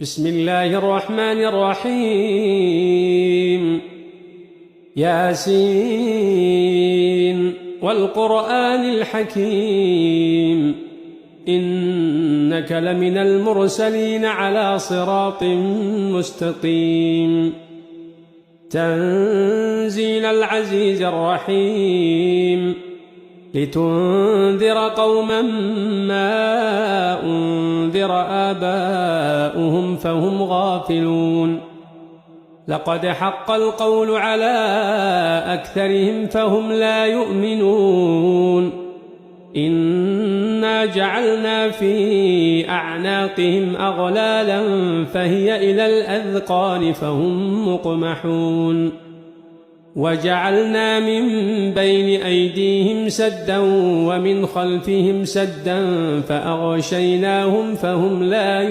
بسم الله الرحمن الرحيم ياسين والقرآن الحكيم إنك لمن المرسلين على صراط مستقيم تنزيل العزيز الرحيم لتنذر قوما ما أنذر آباؤهم فهم غافلون لقد حق القول على أكثرهم فهم لا يؤمنون إنا جعلنا في أعناقهم أغلالا فهي إلى الأذقان فهم مقمحون وجعلنا من بين أيديهم سدا ومن خلفهم سدا فأغشيناهم فهم لا يبصرون